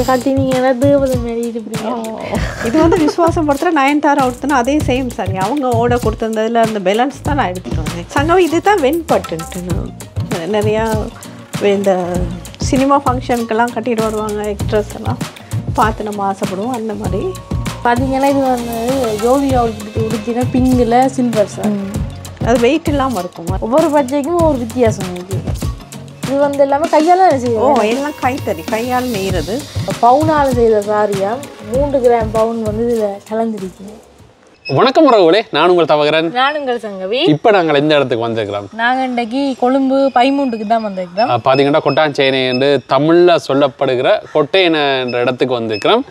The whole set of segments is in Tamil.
கட்டினீங்கன்னா தேவதை மாரி இருப்பீங்க. இது வந்து விசுவாசம் படுத்துகிற நயன்தாரா அவுட்னா அதே சேம் சாரி. அவங்க ஓட கொடுத்துருந்ததில் அந்த பேலன்ஸ் தான் நான் எடுத்துகிட்டு வந்தேன். சங்கம் இது தான் வெண்பட்டுன்ட்டு நிறையா இந்த சினிமா ஃபங்க்ஷனுக்கெல்லாம் கட்டிட்டு வருவாங்க எக்ட்ரஸ் எல்லாம் பார்த்து நம்ம ஆசைப்படுவோம். அந்த மாதிரி பார்த்தீங்கன்னா இது வந்து ஜோவியா உடுத்தினா பிங்கில் சில்வர் சார். அது வெயிட் இல்லாமல் இருக்கும். ஒவ்வொரு பட்ஜெட்டுக்கும் ஒவ்வொரு வித்தியாசம் இருக்குது. இது வந்து எல்லாமே கையால் செய்வோம். எல்லாம் கைத்தறி கையால் நெய்கிறது. பவுனால் செய்த சாரியா 3 கிராம் பவுன் வந்து இதில் கலந்துருக்கீங்க. வணக்கம் உறவுகளே, நான் உங்கள் தவகிறேன். நான் உங்கள் சங்கவி. இப்போ நாங்கள் எந்த இடத்துக்கு வந்திருக்கிறோம்? நாங்கள் இன்றைக்கு கொழும்பு பைமூண்டுக்கு தான் வந்திருக்கிறோம். பார்த்தீங்கன்னா கொட்டாஞ்சேனை என்று தமிழில் சொல்லப்படுகிற கொட்டையனை என்ற இடத்துக்கு வந்திருக்கிறோம்.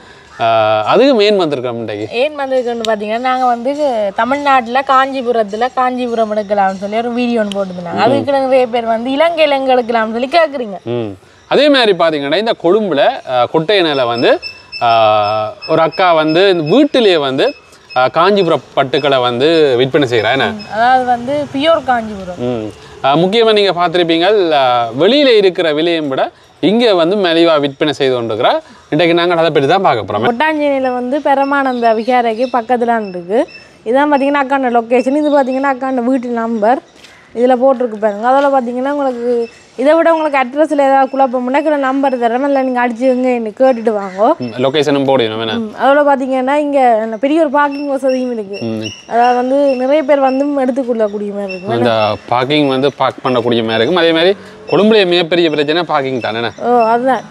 அதுக்கு மெயின் வந்திருக்கிறோம். இன்றைக்கு ஏன் வந்திருக்கோன்னு பார்த்தீங்கன்னா நாங்கள் வந்து தமிழ்நாட்டில் காஞ்சிபுரம் எடுக்கலாம்னு சொல்லி ஒரு வீடியோ ஒன்று போட்டுருந்தாங்க. அதுக்கு நிறைய பேர் வந்து இலங்கையில் எங்கே எடுக்கலாம்னு சொல்லி கேட்குறீங்க. அதே மாதிரி பார்த்தீங்கன்னா இந்த கொழும்புல கொட்டையனையில் வந்து ஒரு அக்கா வந்து வீட்டிலேயே வந்து காஞ்சிபுரம் பட்டுக்களை வந்து விற்பனை செய்கிறா. என்ன அதாவது வந்து பியூர் காஞ்சிபுரம். முக்கியமாக நீங்கள் பார்த்துருப்பீங்க, வெளியில் இருக்கிற விலையும் விட இங்கே வந்து மலிவாக விற்பனை செய்து கொண்டிருக்கிறா. இன்றைக்கு நாங்கள் அதை பற்றி தான் பார்க்க போகிறோம். கொட்டாஞ்சேனியில் வந்து பெரமானந்த விகாரைக்கு பக்கத்தில் இருக்குது. இதான் பார்த்தீங்கன்னா அக்காண்ட லொக்கேஷன். இது பார்த்தீங்கன்னா அக்காண்ட வீட்டு நம்பர் இதில் போட்டிருக்கு பாருங்க. அதோட பார்த்தீங்கன்னா உங்களுக்கு இதை விட உங்களுக்கு அட்ரஸில் ஏதாவது குழப்பம்னா கூட நம்பர் தரேன், இல்லை நீங்கள் அடிச்சுங்க என்ன கேட்டுட்டு வாங்க. லொக்கேஷனும் போடணும். அதோட பார்த்தீங்கன்னா இங்கே பெரிய ஒரு பார்க்கிங் வசதியும் இருக்குது. அதாவது வந்து நிறைய பேர் வந்து எடுத்துக்கொள்ளக்கூடிய மாதிரி இருக்கும். இந்த பார்க்கிங் வந்து பார்க் பண்ணக்கூடிய மாதிரி இருக்கும். அதே மாதிரி கொழும்புல மிகப்பெரிய பிரச்சனை பார்க்கிங் தானே. அதுதான்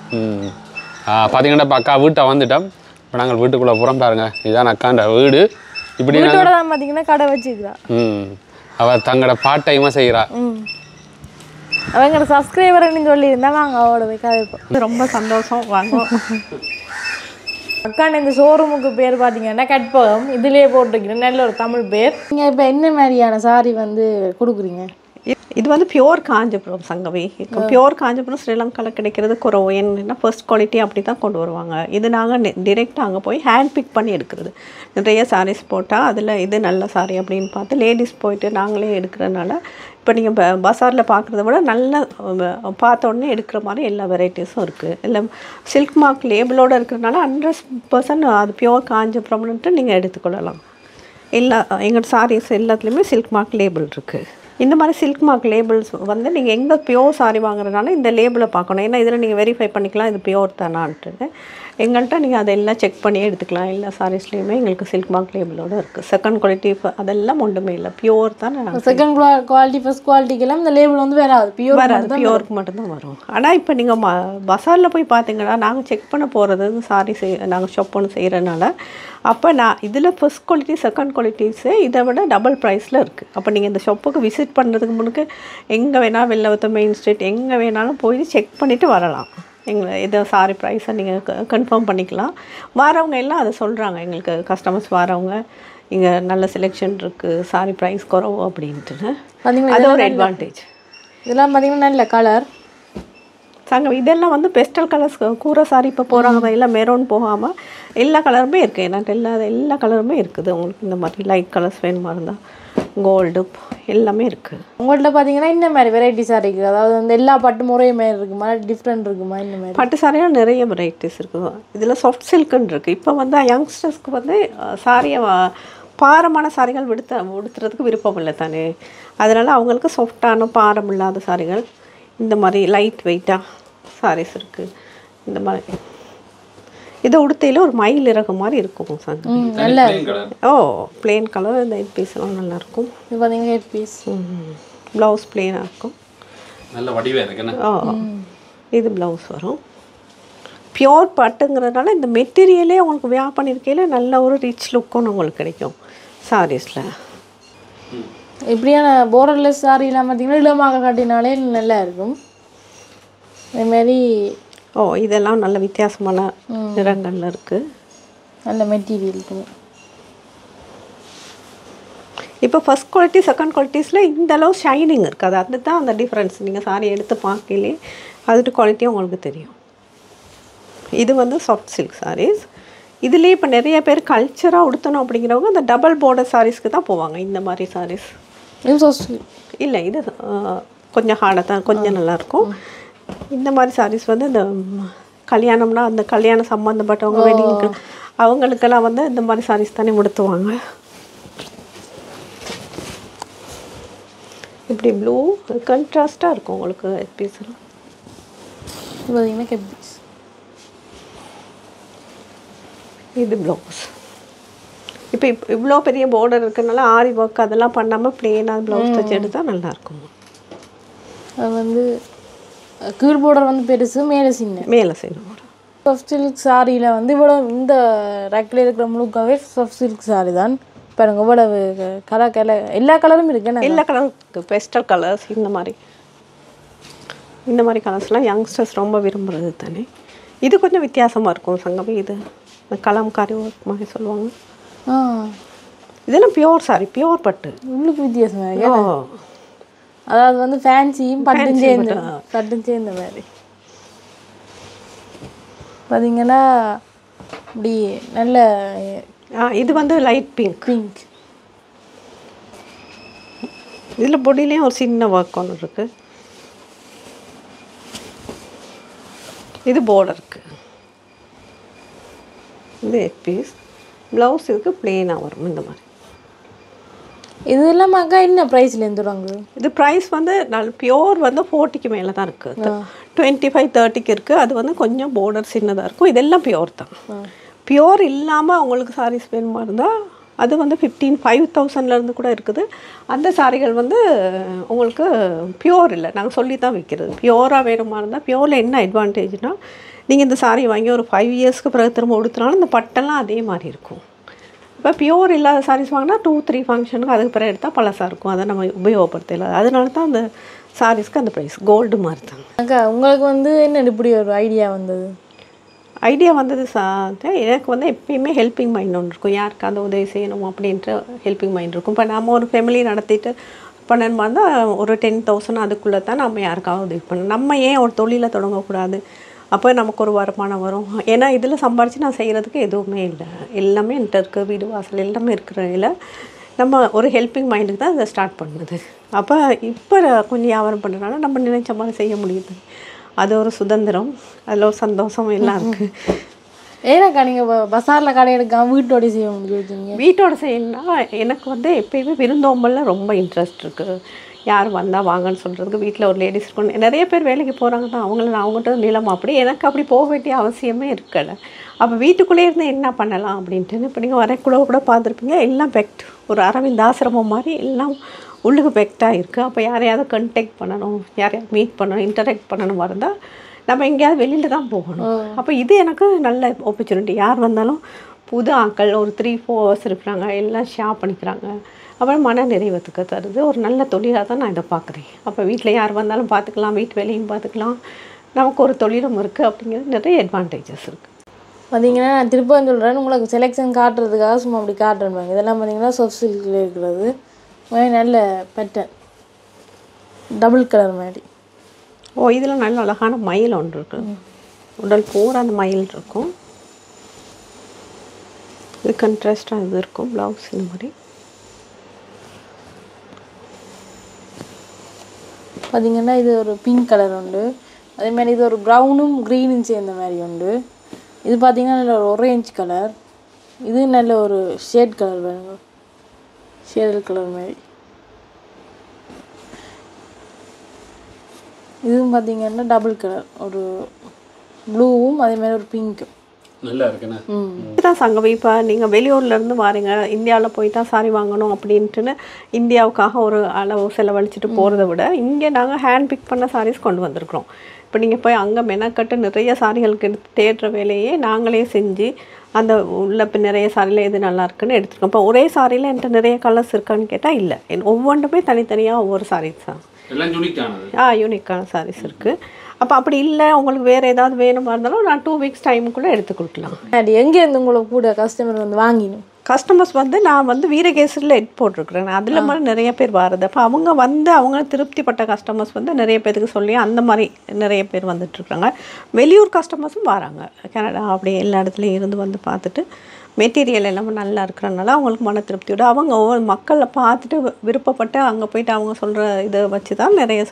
பார்த்தீங்கன்னா இப்போ அக்கா வீட்டை வந்துட்டோம். இப்போ நாங்கள் வீட்டுக்குள்ளே போகிறோம் பாருங்க. இதுதான் அக்காண்ட வீடு. இப்படி வீட்டோட தான் பார்த்தீங்கன்னா கடை வச்சுக்கிறா. அவள் தங்களோட பார்ட் டைமாக செய்கிறா. அவங்களோட சப்ஸ்கிரைபர்னு சொல்லியிருந்தா வாங்க அவளோட போய் கதைப்போம். ரொம்ப சந்தோஷம். வாங்க. அக்காண்ட இந்த ஷோரூமுக்கு பேர் பார்த்தீங்கன்னா கற்பகம். இதுலேயே போட்டிருக்கீங்க நல்ல ஒரு தமிழ் பேர். நீங்கள் இப்போ என்ன மாதிரியான சாரி வந்து கொடுக்குறீங்க? இது வந்து பியோர் காஞ்சிபுரம் சங்கவி. பியோர் காஞ்சிபுரம் ஸ்ரீலங்காவில் கிடைக்கிறது குறவு. என்னன்னா ஃபர்ஸ்ட் குவாலிட்டி அப்படி தான் கொண்டு வருவாங்க. இது நாங்கள் டிரெக்டாக அங்கே போய் ஹேண்ட் பிக் பண்ணி எடுக்கிறது. நிறைய சாரீஸ் போட்டால் அதில் இது நல்ல சாரி அப்படின்னு பார்த்து லேடிஸ் போயிட்டு நாங்களே எடுக்கிறதுனால இப்போ நீங்கள் பஸாரில் பார்க்குறத விட நல்லா பார்த்த உடனே எடுக்கிற மாதிரி எல்லா வெரைட்டிஸும் இருக்குது. இல்லை சில்க் மார்க் லேபிளோடு இருக்கிறதுனால 100% அது பியோர் காஞ்சிபுரம்னுட்டு நீங்கள் எடுத்துக்கொள்ளலாம். எங்கள் சாரீஸ் எல்லாத்துலேயுமே சில்க் மார்க் லேபிள் இருக்குது. இந்த மாதிரி சில்க் மார்க் லேபிள்ஸ் வந்து நீங்கள் எங்கே பியோர் சாரி வாங்குறதுனால இந்த லேபிளை பார்க்கணும். ஏன்னா இதில் நீங்கள் வெரிஃபை பண்ணிக்கலாம் இது பியோர் தானான்ட்டு. எங்கள்கிட்ட நீங்கள் அதெல்லாம் செக் பண்ணி எடுத்துக்கலாம். எல்லா சாரீஸ்லேயுமே எங்களுக்கு சில்க் மார்க் லேபிளோடு இருக்குது. செகண்ட் குவாலிட்டி அதெல்லாம் ஒன்றுமே இல்லை, பியோர் தான். செகண்ட் குவாலிட்டி ஃபர்ஸ்ட் குவாலிட்டிக்கெல்லாம் இந்த லேபிள் வந்து வராது, பியோருக்கு மட்டும்தான் வரும். ஆனால் இப்போ நீங்கள் பஸாரில் போய் பார்த்தீங்கன்னா நாங்கள் செக் பண்ண போகிறது சாரி நாங்கள் ஷாப் ஒன்று செய்கிறனால அப்போ நான் இதில் ஃபர்ஸ்ட் குவாலிட்டி செகண்ட் குவாலிட்டிஸு இதை விட டபுள் ப்ரைஸில் இருக்குது. அப்போ நீங்கள் இந்த ஷாப்புக்கு விசிட் பண்ணுறதுக்கு முன்னுக்கு எங்கே வேணாலும் வெள்ளவத்த மெயின் ஸ்ட்ரீட் எங்கே வேணாலும் போய் செக் பண்ணிவிட்டு வரலாம். இதை சாரி ப்ரைஸை நீங்கள் கன்ஃபார்ம் பண்ணிக்கலாம். வரவங்க எல்லாம் அதை சொல்கிறாங்க. எங்களுக்கு கஸ்டமர்ஸ் வரவங்க இங்கே நல்ல செலெக்ஷன் இருக்குது, சாரி ப்ரைஸ் குறவு அப்படின்ட்டு. அது ஒரு அட்வான்டேஜ். இதெல்லாம் பார்த்திங்கன்னா நல்ல கலர் சங்கம். இதெல்லாம் வந்து பெஸ்டல் கலர்ஸ் கூரை சாரி இப்போ போகிறாங்க. எல்லாம் மெரோன் போகாமல் எல்லா கலருமே இருக்குது. எனக்கு எல்லா கலருமே இருக்குது. உங்களுக்கு இந்த மாதிரி லைட் கலர்ஸ் வேணுமா இருந்தால் கோல்டு எல்லாமே இருக்குது. உங்கள்கிட்ட பார்த்தீங்கன்னா இந்த மாதிரி வெரைட்டி சாரி இருக்குது. அதாவது வந்து எல்லா பட்டு முறையும் மாதிரி இருக்குமா, டிஃப்ரெண்ட் இருக்குமா? இந்த மாதிரி பட்டு சாரியாக நிறைய வெரைட்டிஸ் இருக்குது. இதில் சாஃப்ட் சில்க்குன்னு இருக்குது. இப்போ வந்து யங்ஸ்டர்ஸ்க்கு வந்து சாரியை பாரமான சாரிகள் உடுத்துறதுக்கு விருப்பம் இல்லை தானே. அதனால் அவங்களுக்கு சாஃப்டான பாரம் இல்லாத சாரிகள் இந்த மாதிரி லைட் வெயிட்டாக சாரீஸ் இருக்குது. இந்த மாதிரி இதை உடுத்தையில் ஒரு மயில் இறகு மாதிரி இருக்கும் சார். நல்லா பிளெயின் கலர். இந்த ஹெட் பீஸ்லாம் நல்லாயிருக்கும். இது பார்த்தீங்கன்னா ஹெட் பீஸ் ப்ளவுஸ் பிளெயினாக இருக்கும். நல்ல வடிவாக இருக்குண்ணா. இது ப்ளவுஸ் வரும். பியோர் பட்டுங்கிறதுனால இந்த மெட்டீரியலே உங்களுக்கு வியா பண்ணியிருக்கையில் நல்ல ஒரு ரிச் லுக்கும் உங்களுக்கு கிடைக்கும் சாரீஸில். இப்படியான போர்டர்லெஸ் சாரீலாம் பார்த்தீங்கன்னா இளமாக காட்டினாலே நல்லா இருக்கும். அதேமாரி இதெல்லாம் நல்ல வித்தியாசமான நிறங்களில் இருக்குது. நல்ல மெட்டீரியல் இருக்குது. இப்போ ஃபர்ஸ்ட் குவாலிட்டி செகண்ட் குவாலிட்டிஸில் இந்தளவு ஷைனிங் இருக்காது. அதுதான் அந்த டிஃப்ரென்ஸ். நீங்கள் சாரி எடுத்து பார்க்கலே அதுட்டு குவாலிட்டியும் உங்களுக்கு தெரியும். இது வந்து சாஃப்ட் சில்க் சாரீஸ். இதுலேயே இப்போ நிறைய பேர் கல்ச்சராக உடுத்தணும் அப்படிங்கிறவங்க அந்த டபுள் பார்டர் சாரீஸ்க்கு தான் போவாங்க. இந்த மாதிரி சாரீஸ் இல்லை, இது கொஞ்சம் ஹார்டாக தான், கொஞ்சம் நல்லாயிருக்கும். இந்த மாதிரி சாரீஸ் வந்து இந்த கல்யாணம்னா அந்த கல்யாணம் சம்மந்தப்பட்டவங்க வெட்டிங்க்கு அவங்களுக்கெல்லாம் வந்து இந்த மாதிரி சாரீஸ் தானே உடுத்துவாங்க. இப்படி ப்ளூ கண்ட்ராஸ்டாக இருக்கும் உங்களுக்கு பீஸ்லாம். பார்த்தீங்கன்னா கெப்பீஸ். இது ப்ளவுஸ். இப்போ இவ்வளோ பெரிய பார்டர் இருக்கிறதுனால ஆரி ஒர்க் அதெல்லாம் பண்ணாமல் ப்ளெயினாக ப்ளவுஸ் தைச்சு எடுத்தால் நல்லாயிருக்கும். அது வந்து கீழ் பார்டர் வந்து பெருசு, மேலே சின்ன. மேலே செய்யணும். சாஃப்ட் சில்க் சாரியில் வந்து இவ்வளோ இந்த ரேக்கில் இருக்கிற முழுக்காவே சாஃப்ட் சில்க் சாரி தான். பாருங்க இவ்வளவு கலர் எல்லா கலரும் இருக்குன்னு. எல்லா கலரும் இருக்குது. பெஸ்டல் கலர்ஸ் இந்த மாதிரி கலர்ஸ்லாம் யங்ஸ்டர்ஸ் ரொம்ப விரும்புகிறது தானே. இது கொஞ்சம் வித்தியாசமாக இருக்கும் சங்கவி. இது இந்த கலம்காரி ஒர்க் மாதிரி சொல்லுவாங்க. இதெல்லாம் பியோர் சாரி, பியோர் பட்டு. உங்களுக்கு வித்தியாசமாக அதாவது வந்து ஃபேன்சியும் பட்டும் சேர்ந்த மாதிரி பார்த்தீங்கன்னா இப்படி நல்ல. இது வந்து லைட் பிங்க். இதில் பொடியிலையும் ஒரு சின்ன ஒர்க் ஒன்று இருக்குது. இது பார்டருக்கு. இது எக் பீஸ். ப்ளவுஸ் இதுக்கு ப்ளெயினாக வரும் இந்த மாதிரி. இது இல்லாமக்கா என்ன ப்ரைஸ்லேருந்து வாங்குது? இது ப்ரைஸ் வந்து பியோர் வந்து 40க்கு மேலே தான் இருக்குது. 25-30க்கு இருக்குது. அது வந்து கொஞ்சம் பார்டர் சின்னதாக இருக்கும். இதெல்லாம் பியோர் தான். பியோர் இல்லாமல் உங்களுக்கு சாரீஸ் வேணுமா இருந்தால் அது வந்து 5,000 கூட இருக்குது. அந்த சாரிகள் வந்து உங்களுக்கு பியோர் இல்லை, நாங்கள் சொல்லி தான் விற்கிறது. பியோராக வேணுமா இருந்தால், பியோரில் என்ன அட்வான்டேஜ்னால் நீங்கள் இந்த சாரி வாங்கி ஒரு 5 இயர்ஸ்க்கு பிறகு திரும்ப உடுத்தினாலும் இந்த பட்டெல்லாம் அதே மாதிரி இருக்கும். இப்போ பியோர் இல்லாத சாரீஸ் வாங்கினா 2-3 ஃபங்க்ஷனுக்கு அதுக்கு பிறகு எடுத்தால் பழசாக இருக்கும். அதை நம்ம உபயோகப்படுத்தல. அதனால தான் அந்த சாரீஸ்க்கு அந்த ப்ரைஸ் கோல்டு மாதிரி தான். அக்கா உங்களுக்கு வந்து என்ன இப்படி ஒரு ஐடியா வந்தது? ஐடியா வந்தது எனக்கு வந்து எப்பயுமே ஹெல்பிங் மைண்ட் ஒன்று இருக்கும். யாருக்காவது உதவி செய்யணும் அப்படின்ற ஹெல்பிங் மைண்ட் இருக்கும். இப்போ நம்ம ஒரு ஃபேமிலி நடத்திட்டு பண்ணணுமா இருந்தால் ஒரு 10,000 அதுக்குள்ளே தான் நம்ம யாருக்காவது உதவி பண்ணணும். நம்ம ஏன் ஒரு தொழிலை தொடங்கக்கூடாது? அப்போ நமக்கு ஒரு வருமானம் வரும். ஏன்னா இதில் சம்பாரித்து நான் செய்கிறதுக்கு எதுவுமே இல்லை. எல்லாமே என்கிட்ட இருக்குது. வீடு வாசல் எல்லாமே இருக்கிறதில்ல. நம்ம ஒரு ஹெல்பிங் மைண்டுக்கு தான் இதை ஸ்டார்ட் பண்ணுது. அப்போ இப்போ கொஞ்சம் வியாபாரம் பண்ணுறதுனால நம்ம நினைச்ச மாதிரி செய்ய முடியுது. அது ஒரு சுதந்திரம், அதில் ஒரு சந்தோஷம் எல்லாம் இருக்குது. ஏன்னாக்கா நீங்கள் பஸாரில் கடை எடுக்காமல் வீட்டோட செய்ய முடியும்? வீட்டோட செய்யணும்னா எனக்கு வந்து எப்பயுமே விருந்தோம்பலில் ரொம்ப இன்ட்ரெஸ்ட் இருக்குது. யார் வந்தால் வாங்கன்னு சொல்கிறதுக்கு வீட்டில் ஒரு லேடிஸ் இருக்கணும். நிறைய பேர் வேலைக்கு போகிறாங்க தான். அவங்கள்ட்ட நிலம் அப்படி எனக்கு அப்படி போக வேண்டிய அவசியமே இருக்கலை. அப்போ வீட்டுக்குள்ளே இருந்து என்ன பண்ணலாம் அப்படின்ட்டு. இப்போ நீங்கள் வரக்குள்ள கூட பார்த்துருப்பீங்க, எல்லாம் பெக்ட், ஒரு அரவிந்த் ஆசிரமம் மாதிரி எல்லாம் உள்ளுக்கு பெக்டாக இருக்குது. அப்போ யாரையாவது கண்டெக்ட் பண்ணணும், யாரையாவது மீட் பண்ணணும், இன்டராக்ட் பண்ணணும் இருந்தால் நம்ம எங்கேயாவது வெளியில் தான் போகணும். அப்போ இது எனக்கு நல்ல ஆப்பர்ச்சுனிட்டி. யார் வந்தாலும் புது ஆட்கள் ஒரு 3-4 hours இருக்கிறாங்க, எல்லாம் ஷேர் பண்ணிக்கிறாங்க. அப்புறம் மன நிறைவத்துக்கு தருது. ஒரு நல்ல தொழிலாக தான் நான் இதை பார்க்குறேன். அப்போ வீட்டில் யார் வந்தாலும் பார்த்துக்கலாம், வீட்டு வேலையும் பார்த்துக்கலாம், நமக்கு ஒரு தொழிலும் இருக்குது. அப்படிங்கிறது நிறைய அட்வான்டேஜஸ் இருக்குது. பார்த்தீங்கன்னா நான் திருப்பம் சொல்கிறேன், உங்களுக்கு செலெக்ஷன் காட்டுறதுக்காக சும்மா அப்படி காட்டுறேன். இதெல்லாம் பார்த்தீங்கன்னா சாஃப்ட் சில்கில் இருக்கிறது நல்ல பேட்டர்ன், டபுள் கலர் மாதிரி. இதில் நல்ல அழகான மயில் ஒன்று இருக்குது. உடல் பூரா அந்த மயில் இருக்கும். இது கண்ட்ராஸ்டாக இது இருக்கும். ப்ளவுஸ் இந்த மாதிரி பார்த்தீங்கன்னா இது ஒரு பிங்க் கலர் உண்டு. அதே மாதிரி இது ஒரு ப்ரௌனும் க்ரீனும் சேர்ந்த மாதிரி உண்டு. இது பார்த்தீங்கன்னா நல்ல ஒரு ஆரஞ்சு கலர். இது நல்ல ஒரு ஷேட் கலர் வேணுங்க, ஷேடல் கலர் மாதிரி. இதுவும் பார்த்தீங்கன்னா டபுள் கலர், ஒரு ப்ளூவும் அதே மாதிரி ஒரு பிங்க்கும் நல்லா இருக்குண்ணா. இதுதான் சங்கவி. இப்போ நீங்கள் வெளியூர்லேருந்து வாரீங்க, இந்தியாவில் போய் தான் சாரி வாங்கணும் அப்படின்ட்டுன்னு இந்தியாவுக்காக ஒரு அளவு செலவழிச்சிட்டு போகிறத விட இங்கே நாங்கள் ஹேண்ட் பிக் பண்ண சாரீஸ் கொண்டு வந்திருக்கிறோம். இப்போ நீங்கள் போய் அங்கே மெனக்கட்டு நிறைய சாரிகளுக்கு தேடுற வேலையே நாங்களே செஞ்சு அந்த உள்ள இப்போ நிறைய சாரியில் எது நல்லா இருக்குன்னு எடுத்துருக்கோம். இப்போ ஒரே சாரியில் என்கிட்ட நிறைய கலர்ஸ் இருக்கான்னு கேட்டால் இல்லை, ஒவ்வொன்றுமே தனித்தனியாக ஒவ்வொரு சாரீஸ் தான். யூனிக்கான சாரீஸ் இருக்குது. அப்போ அப்படி இல்லை, உங்களுக்கு வேறு ஏதாவது வேணுமா இருந்தாலும் நான் 2 weeks டைமுக்குள்ளே எடுத்து கொடுக்கலாம். அது எங்கேருந்து உங்களுக்கு கூட கஸ்டமர் வந்து வாங்கினோம்? கஸ்டமர்ஸ் வந்து நான் வந்து வீரகேசரியில் எட் போட்டிருக்கிறேன். அதில் மாதிரி நிறைய பேர் வருது. அப்போ அவங்க வந்து அவங்க திருப்திப்பட்ட கஸ்டமர்ஸ் வந்து நிறைய பேருக்கு சொல்லி அந்த மாதிரி நிறைய பேர் வந்துட்டுருக்காங்க. வெளியூர் கஸ்டமர்ஸும் வராங்க, கனடா அப்படி எல்லா இடத்துலையும் இருந்து வந்து பார்த்துட்டு மெட்டீரியல் எல்லாமே நல்லா இருக்கிறனால அவங்களுக்கு மன திருப்தியோட அவங்க ஒவ்வொரு மக்களை பார்த்துட்டு விருப்பப்பட்டு அங்கே போயிட்டு அவங்க சொல்கிற இதை வச்சு தான் நிறைய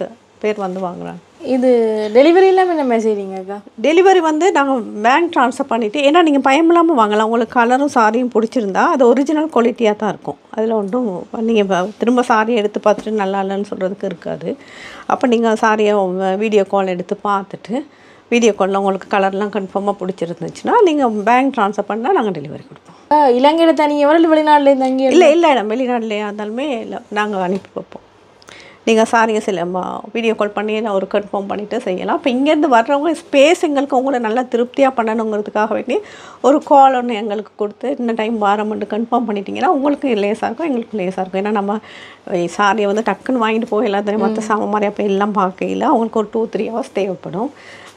பேர் வந்து வாங்குறாங்க. இது டெலிவரி இல்லாமல் என்ன செய்றீங்க அக்கா? டெலிவரி வந்து நாங்கள் பேங்க் ட்ரான்ஸ்ஃபர் பண்ணிவிட்டு, ஏன்னா நீங்கள் பயம் இல்லாமல் வாங்கலாம். உங்களுக்கு கலரும் சாரியும் பிடிச்சிருந்தா அது ஒரிஜினல் குவாலிட்டியாக தான் இருக்கும். அதில் ஒன்றும் நீங்கள் திரும்ப சாரியை எடுத்து பார்த்துட்டு நல்லா இல்லைன்னு சொல்கிறதுக்கு இருக்காது. அப்போ நீங்கள் சாரியை வீடியோ கால் எடுத்து பார்த்துட்டு, வீடியோ காலில் உங்களுக்கு கலர்லாம் கன்ஃபார்மாக பிடிச்சிருந்துச்சுன்னா நீங்கள் பேங்க் ட்ரான்ஸ்ஃபர் பண்ணால் நாங்கள் டெலிவரி கொடுப்போம். இலங்கையில் தனியாக இல்லை வெளிநாட்டில் தங்கி? இல்லை வெளிநாட்டிலே இருந்தாலுமே இல்லை, நாங்கள் அனுப்பி வைப்போம். நீங்கள் சாரியை வீடியோ கால் பண்ணி ஒரு கன்ஃபார்ம் பண்ணிவிட்டு செய்யலாம். இப்போ இங்கேருந்து வர்றவங்க ஸ்பேஸ் எங்களுக்கு உங்களை நல்லா திருப்தியாக பண்ணணுங்கிறதுக்காக வேண்டி ஒரு கால் ஒன்று எங்களுக்கு கொடுத்து இந்த டைம் வாரமெண்டு கன்ஃபார்ம் பண்ணிட்டீங்கன்னா உங்களுக்கு லேஸாக இருக்கும், எங்களுக்கு லேஸாக இருக்கும். ஏன்னா நம்ம சாரியை வந்து டக்குன்னு வாங்கிட்டு போய் எல்லாத்தையும் மற்ற சாம மாதிரி அப்போ எல்லாம் பார்க்கையில் அவங்களுக்கு ஒரு 2-3 hours தேவைப்படும்.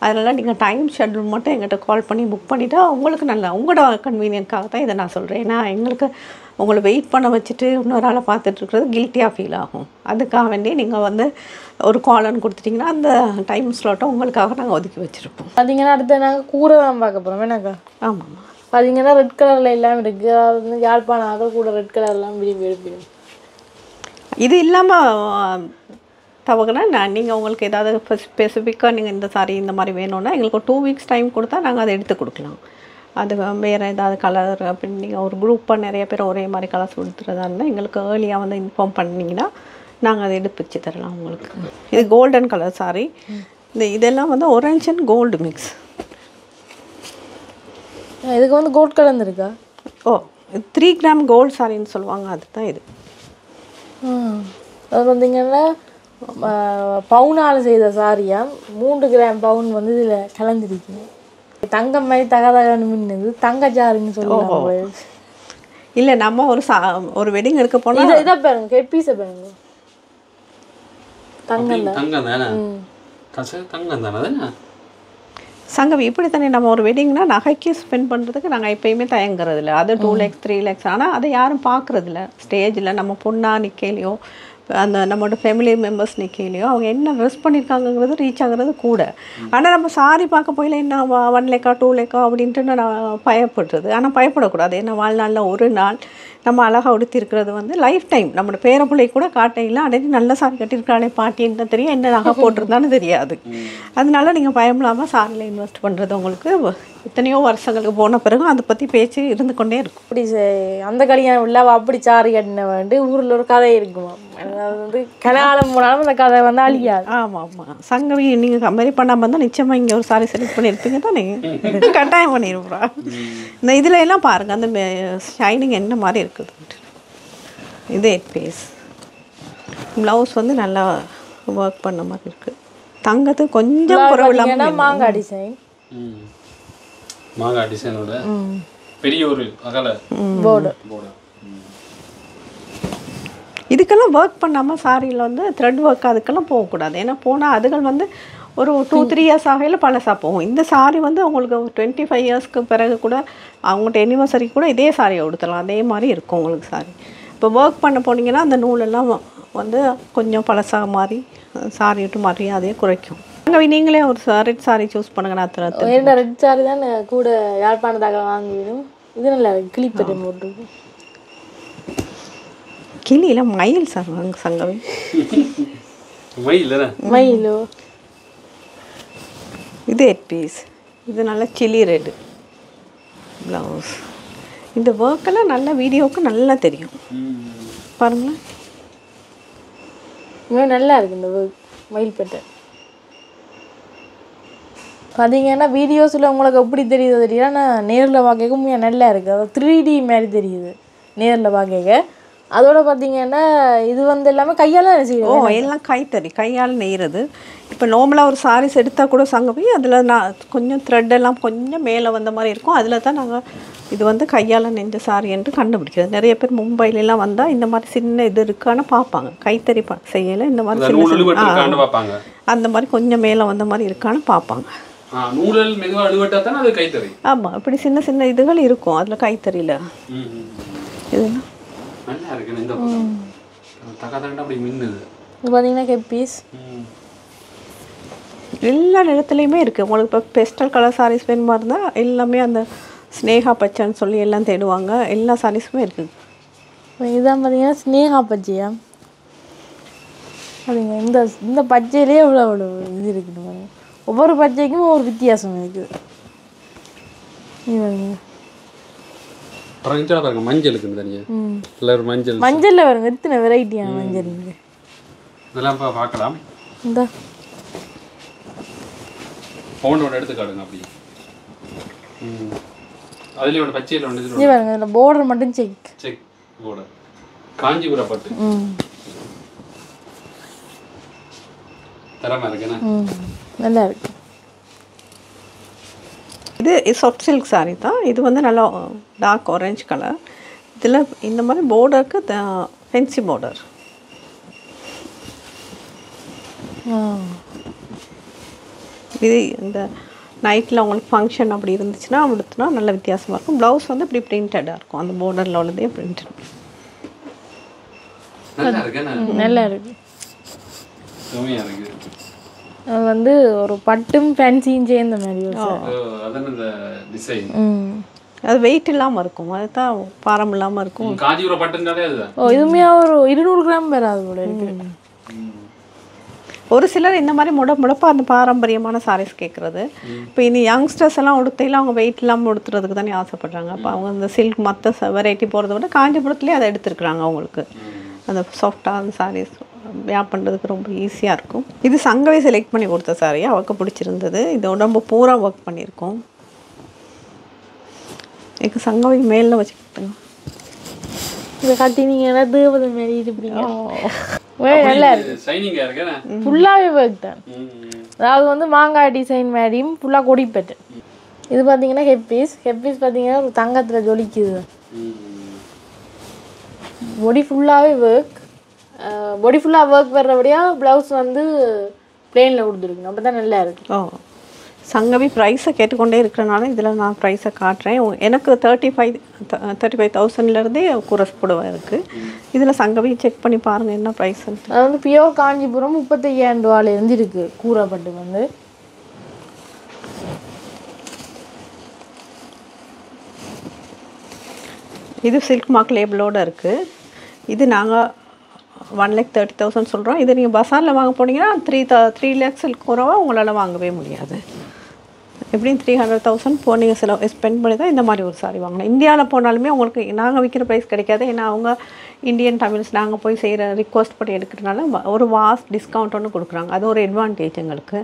அதனால் நீங்கள் டைம் ஷெட்யூல் மட்டும் எங்கிட்ட கால் பண்ணி புக் பண்ணிவிட்டா உங்களுக்கு நல்லா உங்களோட கன்வீனியன்ட்காக தான் இதை நான் சொல்கிறேன். ஏன்னா எங்களுக்கு உங்களை வெயிட் பண்ண வச்சுட்டு இன்னொரு ஆளை பார்த்துட்ருக்கிறது கில்ட்டியாக ஃபீல் ஆகும். அதுக்காக வேண்டி நீங்கள் வந்து ஒரு காலன்னு கொடுத்துட்டிங்கன்னா அந்த டைம் ஸ்லாட்டை உங்களுக்காக நாங்கள் ஒதுக்கி வச்சுருப்போம். பார்த்தீங்கன்னா அடுத்து நாங்கள் கூரை தான் பார்க்க போகிறோம். வேணாக்கா? ஆமாம். பார்த்தீங்கன்னா ரெட் கலரில் எல்லாம் இருக்குது. அது வந்து யாழ்ப்பாணம் கூட ரெட் கலர்லாம் விரும்பி எடுப்பிடும். இது இல்லாமல் தவறுனா நீங்கள் உங்களுக்கு ஏதாவது ஸ்பெசிஃபிக்காக நீங்கள் இந்த சாரி இந்த மாதிரி வேணும்னா எங்களுக்கு ஒரு 2 weeks டைம் கொடுத்தா நாங்கள் அதை எடுத்து கொடுக்கலாம். அது வேறு ஏதாவது கலர் அப்படின்னு நீங்கள் ஒரு குரூப்பாக நிறைய பேர் ஒரே மாதிரி கலர்ஸ் கொடுத்துறதா இருந்தால் எங்களுக்கு ஏர்லியாக வந்து இன்ஃபார்ம் பண்ணிங்கன்னா நாங்கள் அதை எடுத்து வச்சு தரலாம் உங்களுக்கு. இது கோல்டன் கலர் சாரி. இதெல்லாம் வந்து ஆரஞ்சு அண்ட் கோல்டு மிக்ஸ். இதுக்கு வந்து கோல்ட் கலந்துருக்கா? 3 gram கோல்டு சாரின்னு சொல்லுவாங்க, அதுதான் இது. அது பார்த்தீங்கன்னா பவுனால் செய்த சாரியா 3 gram பவுன் வந்து இதில் கலந்துருக்குது. தங்கம் மாதிரி தகதகன்னு மின்னுது, தங்கச்சாருன்னு சொல்லுவாங்க. இல்லை நம்ம ஒரு வெட்டிங் எடுக்க போனால் இதை பாருங்க, ஹெட் பீஸை பாருங்க. சங்கவி இப்படி தானே நம்ம ஒரு வெட்டிங்னா நகைக்கு ஸ்பெண்ட் பண்ணுறதுக்கு நாங்கள் எப்பயுமே தயங்குறதில்ல. அது 2 lakhs 3 lakhs. ஆனால் அதை யாரும் பார்க்குறதில்ல. ஸ்டேஜில் நம்ம பொண்ணா நிற்கலையோ அந்த நம்மளோட ஃபேமிலி மெம்பர்ஸ் நிற்கலையோ அவங்க என்ன ட்ரெஸ் பண்ணியிருக்காங்கிறது ரீச் ஆகுறது கூட. ஆனால் நம்ம சாரி பார்க்க போயில என்ன 1 lakh 2 lakh அப்படின்ட்டு நான் பயப்படுறது. ஆனால் பயப்படக்கூடாது. ஏன்னா வாழ்நாளில் ஒரு நாள் நம்ம அழகாக உடுத்திருக்கிறது வந்து லைஃப் டைம் நம்மளோட பேரப்பிள்ளை கூட காட்டையில் அடைஞ்சு நல்ல சாரி கட்டியிருக்காளே பாட்டின்னு தான் தெரியும், என்ன நகை போட்டிருந்தான்னு தெரியாது. அதனால நீங்கள் பயமில்லாமல் சாரியில் இன்வெஸ்ட் பண்ணுறது உங்களுக்கு எத்தனையோ வருஷங்களுக்கு போன பிறகு அதை பற்றி பேச்சு இருந்து கொண்டே இருக்கும். அப்படி அந்த கல்யாணம் இல்லை அப்படி சாரி கட்டின வேண்டு ஊரில் ஒரு கதை இருக்குமா, அது வந்து கல்யாணம் போனாலும் அந்த கதை வந்து அழியாது. ஆமாம் சங்கவி நீங்கள் கம்பேரி பண்ணாமல் இருந்தால் நிச்சயமாக இங்கே ஒரு சாரி செலக்ட் பண்ணியிருப்பீங்க தானே, கட்டாயம் பண்ணியிருப்பா. இந்த இதில் எல்லாம் பாருங்கள் அந்த ஷைனிங் என்ன மாதிரி இருக்குது. இது 8 piece ப்ளவுஸ் வந்து நல்லா ஒர்க் பண்ண மாதிரி இருக்குது. தங்கத்து கொஞ்சம் குறைவில்லாமல் மாங்காய் டிசைன், மாங்காய் டிசைனோட பெரிய ஒரு அகல போர்டு. இதுக்கெல்லாம் ஒர்க் பண்ணாமல் சாரியில் வந்து த்ரெட் ஒர்க் அதுக்கெல்லாம் போகக்கூடாது. ஏன்னா போனால் அதுகள் வந்து ஒரு 2-3 years ஆகையில் பழசாக போகும். இந்த சாரி வந்து உங்களுக்கு 25 yearsக்கு பிறகு கூட அவங்கள்ட்ட anniversary கூட இதே சாரியை உடுத்தலாம், அதே மாதிரி இருக்கும் உங்களுக்கு சாரி. இப்போ ஒர்க் பண்ண போனீங்கன்னா அந்த நூலெல்லாம் வந்து கொஞ்சம் பழசாக மாதிரி சாரி விட்டு மரியாதையே குறைக்கும். அங்கே நீங்களே ஒரு ரெட் சாரி சூஸ் பண்ணுங்க. நான் ரெட் சாரி தான் கூட யாழ்ப்பாணத்தாக வாங்கிடும். இது நல்லா கிளிப்பட்டை போட்டுருக்கு. கிளியில் மயில் சார் வாங்க சங்கவி. மயிலோ இது 8 piece. இது நல்லா சில்லி ரெட்டு ப்ளவுஸ். இந்த ஒர்க்கெல்லாம் நல்ல வீடியோவுக்கு நல்லா தெரியும் பாருங்களேன். இன்னும் நல்லா இருக்குது இந்த ஒர்க் மயில்பட்டை. பார்த்தீங்கன்னா வீடியோஸில் உங்களுக்கு எப்படி தெரியுது தெரியுது, ஆனால் நேரில் பார்க்க உண்மையாக நல்லா இருக்குது. அது 3D மாதிரி தெரியுது நேரில் பார்க்க. அதோட பார்த்தீங்கன்னா இது வந்து எல்லாமே கையால் செய்யணும். எல்லாம் கைத்தறி கையால் நெய்கிறது. இப்போ நார்மலாக ஒரு சாரீஸ் எடுத்தால் கூட சங்கவி அதில் நான் கொஞ்சம் த்ரெட்டெல்லாம் கொஞ்சம் மேலே வந்த மாதிரி இருக்கும். அதில் தான் நாங்கள் இது வந்து கையால் நெஞ்ச சாரி என்று கண்டுபிடிக்கிறது. நிறைய பேர் மும்பையிலலாம் வந்தால் இந்த மாதிரி சின்ன இது இருக்கான்னு பார்ப்பாங்க. கைத்தறி செய்யலை இந்த மாதிரி சின்ன அந்த மாதிரி கொஞ்சம் மேலே வந்த மாதிரி இருக்கான்னு பார்ப்பாங்க. ஆமாம் இப்படி சின்ன சின்ன இதுகள் இருக்கும் அதில் கைத்தறியில். இதுனா பார்த்தீங்கன்னா கெப்பீஸ் எல்லா இடத்துலையுமே இருக்குது. உங்களுக்கு இப்போ பெஸ்டல் கலர் சாரீஸ் வேணுமா இருந்தால் எல்லாமே அந்த ஸ்னேகா பச்சைன்னு சொல்லி எல்லாம் தேடுவாங்க. எல்லா சாரீஸுமே இருக்குது. இதுதான் பார்த்தீங்கன்னா ஸ்னேகா பச்சையா. அதுங்க இந்த இந்த பச்சையிலே எவ்வளோ இது இருக்குது பாருங்க. ஒவ்வொரு பச்சைக்கும் ஒவ்வொரு வித்தியாசம் இருக்குது. பாருங்க மஞ்சள் இருக்குன்னு தனியாக மஞ்சள் மஞ்சளில் வருங்க எத்தனை வெரைட்டியான மஞ்சள் இருக்கு. இதெல்லாம் பார்க்கலாம். இந்த ஃபோனோட எடுத்து காடுங்க அப்படி. அதுலேயே ஒன்று பச்சையில் ஒன்று இது பாருங்க இதில் பார்டர் மட்டும் செக் பார்டர் காஞ்சிபுரம் பட்டு தரமாக இருக்குண்ணா. நல்லா இருக்கு. இது சாஃப்ட் சில்க் சாரீ தான். இது வந்து நல்லா டார்க் ஆரஞ்சு கலர். இதில் இந்த மாதிரி பார்டருக்கு ஃபென்சி பார்டர். இது இந்த நைட்டில் உங்களுக்கு ஃபங்க்ஷன் அப்படி இருந்துச்சுன்னா கொடுத்துனா நல்ல வித்தியாசமாக இருக்கும். ப்ளவுஸ் வந்து இப்படி பிரிண்டடாக இருக்கும். அந்த பார்டரில் உள்ளதே பிரிண்டட். நல்லா இருக்கு. அது வந்து ஒரு பட்டும் ஃபேன்சியும் சேர்ந்த மாதிரி அது வெயிட் இல்லாமல் இருக்கும். அதுதான் பாரம் இல்லாமல் இருக்கும். காஞ்சிபுரம் பட்டுனாலே அதுதான். இதுவுமே ஒரு 200 கிராம் வராது போல இருக்கு. ஒரு சிலர் இந்த மாதிரி முடப்பாக அந்த பாரம்பரியமான சாரீஸ் கேட்குறது. இப்போ இனி யங்ஸ்டர்ஸ் எல்லாம் உடுத்தையில் அவங்க வெயிட் இல்லாமல் உடுத்துறதுக்கு தானே ஆசைப்படுறாங்க. அப்போ அவங்க இந்த சில்க் மற்ற வெரைட்டி போகிறத விட காஞ்சிபுரத்துலேயே அதை எடுத்துருக்குறாங்க. அவங்களுக்கு அந்த சாஃப்டாக அந்த சாரீஸ் வேர் பண்ணுறதுக்கு ரொம்ப ஈஸியாக இருக்கும். இது சங்கவே செலக்ட் பண்ணி கொடுத்த சாரீ. அவருக்கு பிடிச்சிருந்தது. இது உடம்பு பூரா ஒர்க் பண்ணியிருக்கோம். எனக்கு சங்கவை மேலில் வச்சுக்கிட்டேங்க. இதை கட்டினீங்கன்னா தேவதை மாரி இருப்பீங்க. நல்லா இருக்கு. ஃபுல்லாகவே ஒர்க் தான். அதாவது வந்து மாங்காய் டிசைன் மாதிரியும் ஃபுல்லாக கொடிப்பட்டு. இது பார்த்தீங்கன்னா ஹெப்பீஸ் பார்த்தீங்கன்னா ஒரு தங்கத்தில் ஜொலிக்குது. பொடி ஃபுல்லாகவே ஒர்க் வர்றபடியாக ப்ளவுஸ் வந்து பிளெயினில் கொடுத்துருக்கணும். அப்போ தான் நல்லா இருக்குது. சங்கவி ப்ரைஸை கேட்டுக்கொண்டே இருக்கிறனால இதில் நான் ப்ரைஸை காட்டுறேன். எனக்கு 35,000லேருந்தே குரஸ் புடவை இருக்குது. இதில் சங்கவி செக் பண்ணி பாருங்கள் என்ன ப்ரைஸ். அது வந்து பியோர் காஞ்சிபுரம் 35,000 ரூபாயிலேருந்து இருக்குது கூறப்பட்டு வந்து. இது சில்க் மார்க் லேபிளோடு இருக்குது. இது நாங்கள் 1,30,000 சொல்கிறோம். இது நீங்கள் பஸாரில் வாங்க போனீங்கன்னா 3 lakhs குறைவா உங்களால் வாங்கவே முடியாது. எப்படியும் 300,000 நீங்கள் ஸ்பெண்ட் பண்ணி தான் இந்த மாதிரி ஒரு சாரி வாங்கணும். இந்தியாவில் போனாலுமே உங்களுக்கு நாங்கள் விற்கிற ப்ரைஸ் கிடைக்காது. ஏன்னா அவங்க இந்தியன் தமிழ்ஸ் நாங்கள் போய் செய்கிற ரிக்வஸ்ட் பண்ணி எடுக்கிறதுனால ஒரு டிஸ்கவுண்ட் ஒன்று கொடுக்குறாங்க. அது ஒரு அட்வான்டேஜ் எங்களுக்கு.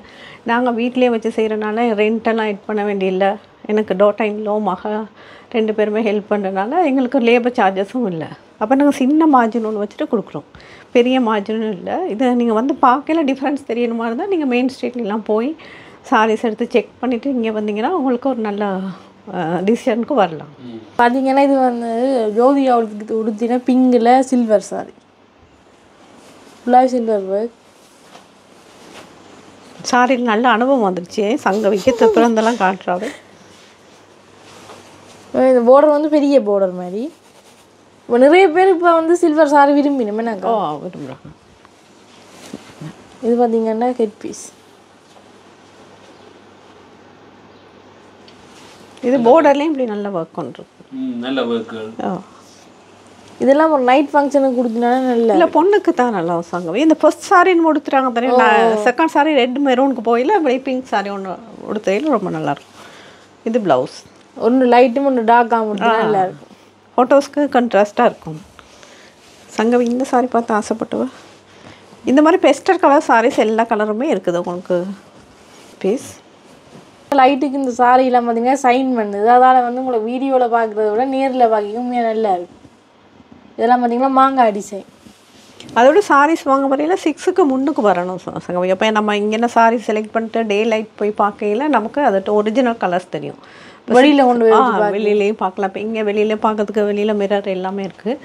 நாங்கள் வீட்டிலே வச்சு செய்கிறனால ரெண்டெல்லாம் எட் பண்ண வேண்டியில்லை. எனக்கு டோட்டா இன்லோ மக 2 பேருமே ஹெல்ப் பண்ணுறதுனால எங்களுக்கு லேபர் சார்ஜஸும் இல்லை. அப்போ நாங்கள் சின்ன மார்ஜின் ஒன்று வச்சுட்டு கொடுக்குறோம். பெரிய மார்ஜினும் இல்லை. இதை நீங்கள் வந்து பார்க்கல டிஃப்ரென்ஸ் தெரியணுமா இருந்தால் நீங்கள் மெயின் ஸ்ட்ரீட்லாம் போய் சாரீஸ் எடுத்து செக் பண்ணிவிட்டு இங்கே வந்தீங்கன்னா உங்களுக்கு ஒரு நல்ல டிசிஷனுக்கு வரலாம். பார்த்தீங்கன்னா இது வந்து ஜோதி அவளுக்கு உடுத்தினா பிங்கில் சில்வர் சாரி ஃபுல்லாக சில்வர் ஒர்க். சாரியில் நல்ல அனுபவம் வந்துடுச்சு. சங்கவிக்கு திப்பிறந்தெல்லாம் காட்டுறாரு. இந்த பார்டர் வந்து பெரிய பார்டர் மாதிரி. இப்போ நிறைய பேர் இப்போ வந்து சில்வர் சாரி விரும்பினோமே நாங்கள் விரும்புகிறாங்க. இது பார்த்தீங்கன்னா ஹெட் பீஸ். இது பார்டர்லேயும் இப்படி நல்ல ஒர்க் பண்ணுறது. நல்ல ஒர்க். இதெல்லாம் ஒரு நைட் ஃபங்க்ஷனுக்கு கொடுத்தனால நல்ல இல்லை பொண்ணுக்கு தான் நல்லா சங்கவி. இந்த ஃபர்ஸ்ட் சாரின்னு கொடுத்துட்டாங்க தானே. செகண்ட் சாரி ரெட் மெரூனுக்கு போயில அப்படி பிங்க் சாரி ஒன்று உடுத்தையில் ரொம்ப நல்லாயிருக்கும். இது ப்ளவுஸ் ஒன்று லைட்டும் ஒன்று டார்க்காக மட்டும் நல்லா இருக்கும். ஃபோட்டோஸ்க்கு கண்ட்ராஸ்ட்டாக இருக்கும். சங்கவி இந்த சாரி பார்த்து ஆசைப்பட்டுவா. இந்த மாதிரி பெஸ்டர் கலர் சாரீஸ் எல்லா கலருமே இருக்குது உங்களுக்கு. பீஸ் லைட்டுக்கு இந்த சாரீலாம் பார்த்தீங்கன்னா சைன் பண்ணுது. அதால் வந்து உங்களை வீடியோவில் பார்க்குறத விட நேரில் பார்க்க நல்லா இருக்கும். இதெல்லாம் பார்த்தீங்கன்னா மாங்காய் டிசைன். அதோட சாரீஸ் வாங்க வரையில் 6க்கு முன்னுக்கு வரணும் சங்கவி. அப்போ நம்ம இங்கே சாரீ செலக்ட் பண்ணிட்டு டே லைட் போய் பார்க்கையில் நமக்கு அது ஒரிஜினல் கலர்ஸ் தெரியும். வெளியில் கொண்டு வெளியிலேயும் பார்க்கலாம். இப்போ இங்கே வெளியிலே பார்க்கறதுக்கு வெளியில் மிரர் எல்லாமே இருக்குது.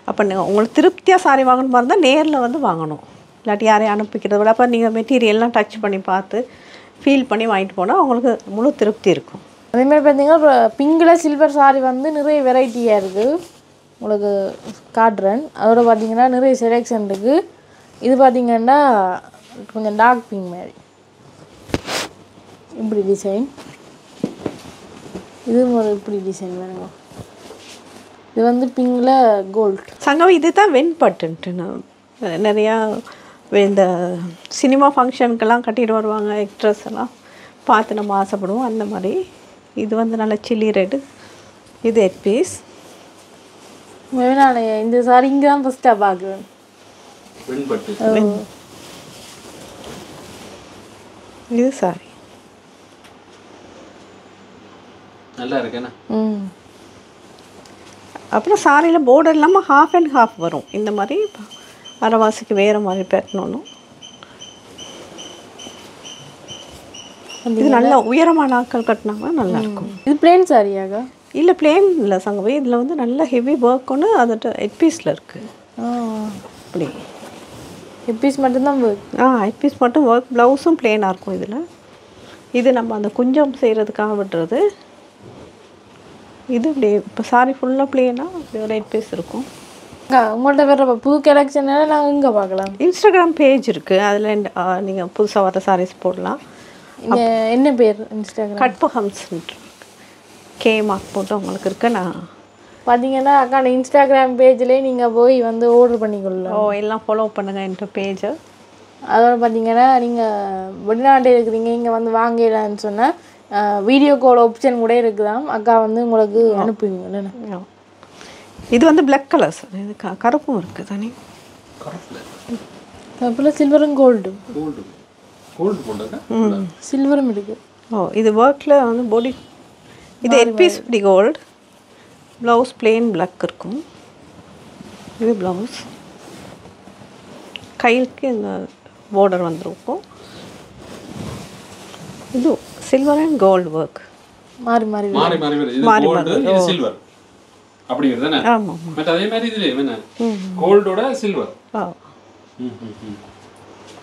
அப்போ நீங்கள் உங்களுக்கு திருப்தியாக சாரீ வாங்கணும் மாதிரி தான் நேரில் வந்து வாங்கணும். இல்லாட்டி யாரையும் அனுப்பிக்கிறத விட அப்போ நீங்கள் மெட்டீரியல்லாம் டச் பண்ணி பார்த்து ஃபீல் பண்ணி வாங்கிட்டு போனால் உங்களுக்கு முழு திருப்தி இருக்கும். அதேமாதிரி பார்த்தீங்கன்னா பிங்கில் சில்வர் சாரி வந்து நிறைய வெரைட்டியாக இருக்குது. உங்களுக்கு காட்டுறேன். அதோட பார்த்தீங்கன்னா நிறைய செலெக்ஷன் இருக்குது. இது பார்த்தீங்கன்னா கொஞ்சம் டார்க் பிங்க் மாதிரி இப்படி டிசைன். இது ஒரு இப்படி டிசைன் வேணுங்க. இது வந்து பிங்கில் கோல்டு சங்கவி. இது தான் வெண்பட்டுன்ட்டு நிறையா இந்த சினிமா ஃபங்க்ஷனுக்கெல்லாம் கட்டிட்டு வருவாங்க ஆக்ட்ரஸ் எல்லாம் பார்த்து நம்ம ஆசைப்படுவோம் அந்த மாதிரி. இது வந்து நல்ல சில்லி ரெட்டு. இது 8 பீஸ். நான் இந்த சாரி இங்கே தான் ஃபஸ்ட்டாக பார்க்குறேன். இது சாரி நல்லா இருக்கேண்ணா. அப்புறம் சாரியில் border இல்லாமல் ஹாஃப் அண்ட் ஹாஃப் வரும். இந்த மாதிரி அரைவாசிக்கு வேறு மாதிரி பேட்டணும். இது நல்ல உயரமான ஆட்கள் கட்டினாங்கன்னா நல்லாயிருக்கும். இது பிளேன் சாரியாக? இல்லை பிளேன் இல்லை சங்கவி. இதில் வந்து நல்ல ஹெவி ஒர்க் ஒன்று அது 8 பீஸில் இருக்குது. அப்படி 8 பீஸ் மட்டும்தான் ஒர்க்? 8 பீஸ் மட்டும் ஒர்க். ப்ளவுஸும் பிளேனாக இருக்கும் இதில். இது நம்ம அந்த குஞ்சம் செய்கிறதுக்காக விடுறது. இது இப்படி இப்போ சாரி ஃபுல்லாக பிளேனாக இப்படி ஒரு 8 பீஸ் இருக்கும். உங்கள்கிட்ட வேறு புது கலெக்ஷன் நாங்கள் இங்கே பார்க்கலாம். இன்ஸ்டாகிராம் பேஜ் இருக்குது. அதில் நீங்கள் புதுசாக வர சாரீஸ் போடலாம். என்ன பேர் இன்ஸ்டாகிராம்? கட்பஹம்ஸ் கே மார்க் போட்டு உங்களுக்கு இருக்கு. நான் பார்த்தீங்கன்னா அக்கா இன்ஸ்டாகிராம் பேஜ்லேயே நீங்கள் போய் வந்து ஆர்டர் பண்ணிக்கொள்ளலாம். எல்லாம் ஃபாலோ பண்ணுங்கள் என்ற பேஜை. அதோட பார்த்தீங்கன்னா நீங்கள் வெளிநாட்டில் இருக்கிறீங்க, இங்கே வந்து வாங்கலான்னு சொன்னால் வீடியோ கால் ஆப்ஷன் கூட இருக்குதாம். அக்கா வந்து உங்களுக்கு அனுப்புவீங்க இல்லைண்ணா? இது வந்து பிளாக் கலர்ஸ். இது கருப்பும் இருக்குது தனி. அப்புறம் சில்வரும் கோல்டும் சில்வரும் இருக்குது. இது ஒர்க்கில் வந்து பாடி. இது 8 பீஸ் இப்படி கோல்டு. ப்ளவுஸ் பிளெயின் பிளாக் இருக்கும். இது ப்ளவுஸ். கைக்கு இந்த பார்டர் வந்துருக்கும். இது சில்வர் அண்ட் கோல்டு ஒர்க். மாறி மாறி மாறி மாறி வருது. இது கோல்ட், இது சில்வர். அப்படி வருதுதானே? ஆமா. பட் அதே மாதிரி இதுல என்ன? கோல்டோட சில்வர்.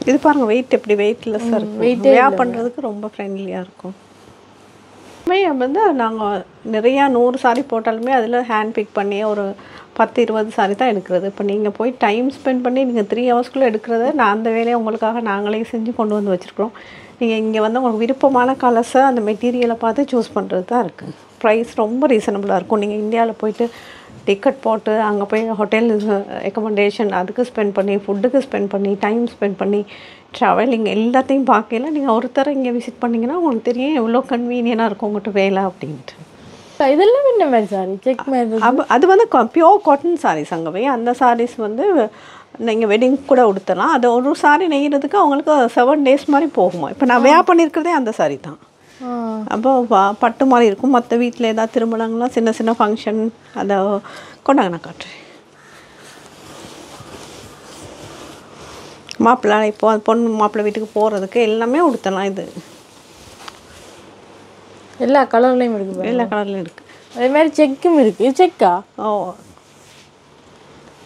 இது பாருங்க வெயிட் எப்படி வெயிட்லெஸ்ஸாக இருக்கும். வேர் பண்ணுறதுக்கு ரொம்ப ஃப்ரெண்ட்லியாக இருக்கும். வந்து நாங்கள் நிறையா 100 சாரி போட்டாலுமே அதில் ஹேண்ட் பிக் பண்ணி ஒரு 10-20 சாரி தான் எடுக்கிறது. இப்போ நீங்கள் போய் டைம் ஸ்பெண்ட் பண்ணி நீங்கள் 3 ஹவர்ஸ்க்குள்ளே எடுக்கிறத நான் அந்த வேலையை உங்களுக்காக நாங்களே செஞ்சு கொண்டு வந்து வச்சுருக்கோம். நீங்கள் இங்கே வந்து உங்களுக்கு விருப்பமான கலர்ஸை அந்த மெட்டீரியலை பார்த்து சூஸ் பண்ணுறது தான் இருக்குது. ப்ரைஸ் ரொம்ப ரீசனபிளாக இருக்கும். நீங்கள் இந்தியாவில் போய்ட்டு டிக்கெட் போட்டு அங்கே போய் ஹோட்டல் ரெக்கமெண்டேஷன் அதுக்கு ஸ்பெண்ட் பண்ணி, ஃபுட்டுக்கு ஸ்பெண்ட் பண்ணி, டைம் ஸ்பெண்ட் பண்ணி, ட்ராவலிங் எல்லாத்தையும் பார்க்கல நீங்கள் ஒருத்தர் இங்கே விசிட் பண்ணிங்கன்னா உங்களுக்கு தெரியும் எவ்வளோ கன்வீனியனாக இருக்கும் உங்கள்கிட்ட வேலை அப்படின்ட்டு. இதெல்லாம் என்ன மாதிரி சாரி? செக் மாதிரி அது வந்து பியோர் காட்டன் சாரீஸ் அங்கே. அந்த சாரீஸ் வந்து நீங்கள் வெட்டிங் கூட உடுத்தலாம். அது ஒரு சாரி நெய்கிறதுக்கு அவங்களுக்கு 7 days மாதிரி போகுமா. இப்போ நான் வேர் பண்ணியிருக்கிறதே அந்த சாரி தான். அப்போ பட்டு மாதிரி இருக்கும். மற்ற வீட்டில் ஏதாவது திருமணங்கள்லாம் சின்ன சின்ன ஃபங்க்ஷன் அதை கொண்டாங்க நான் காட்டுறேன். மாப்பிள்ளை இப்போ பொண்ணு மாப்பிள்ளை வீட்டுக்கு போகிறதுக்கு எல்லாமே உடுத்தலாம். இது எல்லா கலர்லேயும் இருக்குது. எல்லா கலர்லேயும் இருக்குது. அதே மாதிரி செக்கும் இருக்குது. இது செக்கா?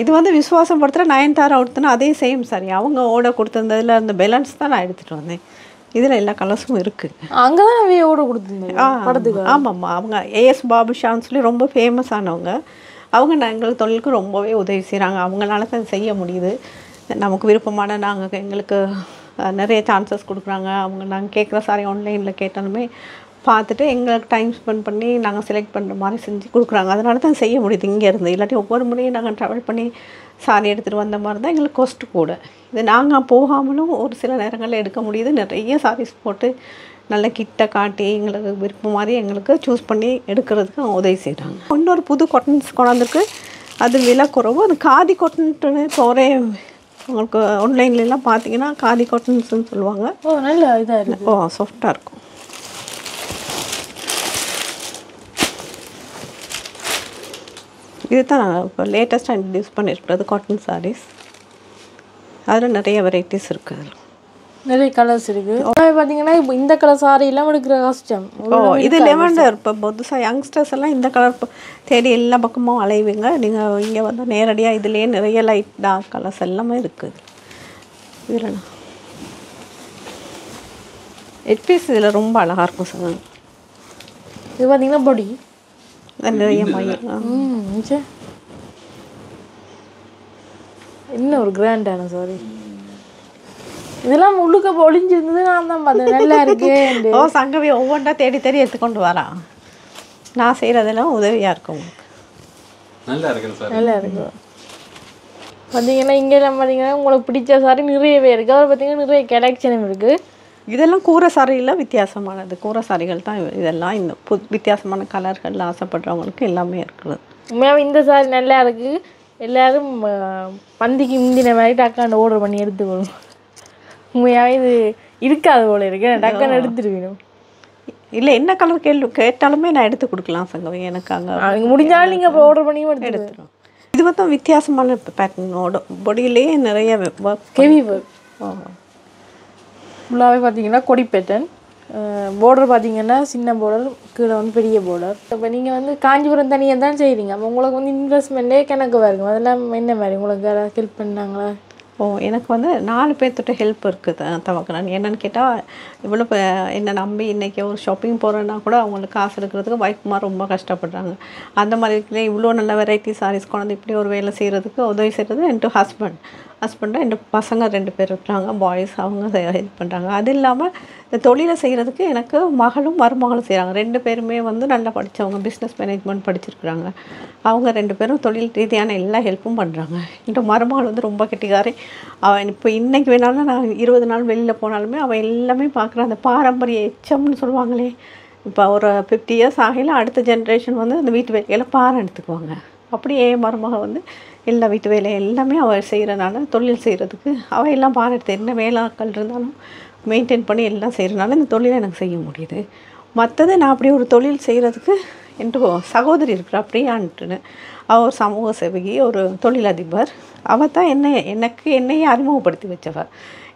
இது வந்து விசுவாசம் படுத்துகிற நயன்தாரா உடுத்தினா அதே சேம் சாரி. அவங்க ஓட கொடுத்துருந்ததில் அந்த பேலன்ஸ் தான் நான் எடுத்துகிட்டு வந்தேன். இதில் எல்லா கலர்ஸும் இருக்குது. அங்கே தான் நான் ஓட கொடுத்துருந்தேன் படத்துக்கு. ஆமாம்மா. அவங்க ஏஎஸ் பாபுஷான்னு சொல்லி ரொம்ப ஃபேமஸானவங்க. அவங்க எங்களுக்கு தொழிலுக்கு ரொம்பவே உதவி செய்கிறாங்க. அவங்களால தான் செய்ய முடியுது. நமக்கு விருப்பமான நாங்கள் எங்களுக்கு நிறைய சான்சஸ் கொடுக்குறாங்க. அவங்க நாங்கள் கேட்குற சாரி ஆன்லைனில் கேட்டாலுமே பார்த்துட்டு எங்களுக்கு டைம் ஸ்பெண்ட் பண்ணி நாங்கள் செலக்ட் பண்ணுற மாதிரி செஞ்சு கொடுக்குறாங்க. அதனால தான் செய்ய முடியுது இங்கேருந்து. இல்லாட்டி ஒவ்வொரு முறையும் நாங்கள் ட்ராவல் பண்ணி சாரி எடுத்துகிட்டு வந்த மாதிரி தான் எங்களுக்கு காஸ்ட்டு கூட. இது நாங்கள் போகாமலும் ஒரு சில நேரங்களில் எடுக்க முடியுது. நிறைய சாரீஸ் போட்டு நல்ல கிட்ட காட்டி எங்களுக்கு விருப்பம் மாதிரி எங்களுக்கு சூஸ் பண்ணி எடுக்கிறதுக்கு அவங்க உதவி செய்கிறாங்க. இன்னொரு புது காட்டன்ஸ் கொண்டாந்துருக்கு. அது விலை குறைவு. அது காதி காட்டன்ட்டுன்னு போகிறே உங்களுக்கு ஆன்லைன்லாம் பார்த்தீங்கன்னா காதி காட்டன்ஸ்ன்னு சொல்லுவாங்க. நல்ல இதாக இருக்கும். சாஃப்டாக இருக்கும். இது தான் நான் இப்போ லேட்டஸ்ட்டாக இன்ட்ரடியூஸ் பண்ணியிருக்கிறது காட்டன் சாரீஸ். அதில் நிறைய வெரைட்டிஸ் இருக்குது. அதில் நிறைய கலர்ஸ் இருக்குது. பார்த்தீங்கன்னா இப்போ இந்த கலர் சாரி எல்லாம் எடுக்கிற கஷ்டம். இது லெவண்டர். இப்போ புதுசாக யங்ஸ்டர்ஸ் எல்லாம் இந்த கலர் தேடி எல்லா பக்கமும் அலைவீங்க. நீங்கள் இங்கே வந்து நேரடியாக இதுலேயே நிறைய லைட் டார்க் கலர்ஸ் எல்லாமே இருக்குது. இதில் 8 பீஸ் இதில் ரொம்ப அழகாக இருக்கும் சார். இது பார்த்தீங்கன்னா பொடி நிறைய மையம். இன்னும் ஒரு கிராண்டான சாரி. இதெல்லாம் உள்ளுக்க ஒளிஞ்சிருந்தது. நான் தான் பார்த்தேன் நல்லா இருக்கு. சங்கவி ஒவ்வொன்றா தேடி தேடி எடுத்துக்கொண்டு வரான். நான் செய்கிறதெல்லாம் உதவியாக இருக்கும் உங்களுக்கு. நல்லா இருக்கு சார். நல்லா இருக்கு. பார்த்தீங்கன்னா இங்கெல்லாம் பார்த்தீங்கன்னா உங்களுக்கு பிடிச்ச சாரி நிறையவே இருக்குது. அதில் பார்த்தீங்கன்னா நிறைய கலெக்ஷனும் இருக்குது. இதெல்லாம் கூரை சாரியில் வித்தியாசமானது. கூரை சாரிகள் தான் இதெல்லாம். இந்த வித்தியாசமான கலர்கள் ஆசைப்படுறவங்களுக்கு எல்லாமே இருக்குது. உண்மையாகவே இந்த சாரி நல்லா இருக்குது. எல்லோரும் பந்திக்கு முந்தின மாதிரி டக்காண்டு ஆர்டர் பண்ணி எடுத்துக்கணும். உண்மையாகவே இது இருக்காது போல இருக்கு. டக்காண்டு எடுத்துருக்கணும். இல்லை, என்ன கலர் கேட்டாலுமே நான் எடுத்து கொடுக்கலாம் சங்கவி. எனக்கு அங்கே முடிஞ்சாலும் நீங்கள் அப்புறம் ஆர்டர் பண்ணியும் எடுத்துருவோம். இது வந்து வித்தியாசமான பேட்டர்னோட பொடியிலேயே நிறைய ஹெவி ஒர்க். ஃபுல்லாகவே பார்த்தீங்கன்னா கொடி பேட்டர்ன். பார்டர் பார்த்தீங்கன்னா சின்ன பார்டர், கீழே வந்து பெரிய பார்டர். இப்போ நீங்கள் வந்து காஞ்சிபுரம் தனியாக தான் செய்கிறீங்க. அப்போ உங்களுக்கு வந்து இன்வெஸ்ட்மெண்ட்டே கணக்கு வருங்க. அதெல்லாம் என்ன மாதிரி உங்களுக்கு யாராவது ஹெல்ப் பண்ணாங்களா? எனக்கு வந்து 4 பேர்த்திட்ட ஹெல்ப் இருக்குது தவக்கணும். என்னென்னு கேட்டால், இவ்வளோ என்னை நம்பி இன்றைக்கி ஒரு ஷாப்பிங் போகிறேன்னா கூட அவங்களுக்கு காசு எடுக்கிறதுக்கு வைஃப்மா ரொம்ப கஷ்டப்படுறாங்க. அந்த மாதிரி இருக்கிற இவ்வளோ நல்ல வெரைட்டி சாரீஸ் கொண்டு இப்படி ஒரு வேலை செய்கிறதுக்கு உதவி செய்கிறது என் ஹஸ்பண்டும் என் பசங்க 2 பேர் இருக்கிறாங்க, பாய்ஸ். அவங்க ஹெல்ப் பண்ணுறாங்க. அது இல்லாமல் இந்த தொழிலை செய்கிறதுக்கு எனக்கு மகளும் மருமகளும் செய்கிறாங்க. 2 பேருமே வந்து நல்லா படித்தவங்க, பிஸ்னஸ் மேனேஜ்மெண்ட் படிச்சிருக்கிறாங்க. அவங்க 2 பேரும் தொழில் ரீதியான எல்லா ஹெல்ப்பும் பண்ணுறாங்க. இந்த மருமகள் வந்து ரொம்ப கெட்டிக்காரி. அவன் இப்போ இன்றைக்கி வேணாலும் நான் 20 நாள் வெளியில் போனாலுமே அவன் எல்லாமே பார்க்குறான். அந்த பாரம்பரிய எச்சம்னு சொல்லுவாங்களே, இப்போ ஒரு 50 இயர்ஸ் ஆகல அடுத்த ஜென்ரேஷன் வந்து அந்த வீட்டு வேலையில் பாரம் எடுத்துக்குவாங்க. அப்படியே மருமக வந்து எல்லா வீட்டு வேலை எல்லாமே அவள் செய்கிறனால, தொழில் செய்கிறதுக்கு அவள் எல்லாம் பாரம் எடுத்து என்ன வேலைக்கள் இருந்தாலும் மெயின்டைன் பண்ணி எல்லாம் செய்கிறனால இந்த தொழிலை எனக்கு செய்ய முடியுது. மற்றது நான் அப்படி ஒரு தொழில் செய்கிறதுக்கு என்கிட்ட சகோதரி இருக்கிறா பிரியான்ட்டுன்னு. அவள் ஒரு சமூக சேவகி, ஒரு தொழிலதிபர். அவள் தான் என்னையே அறிமுகப்படுத்தி வச்சவள்.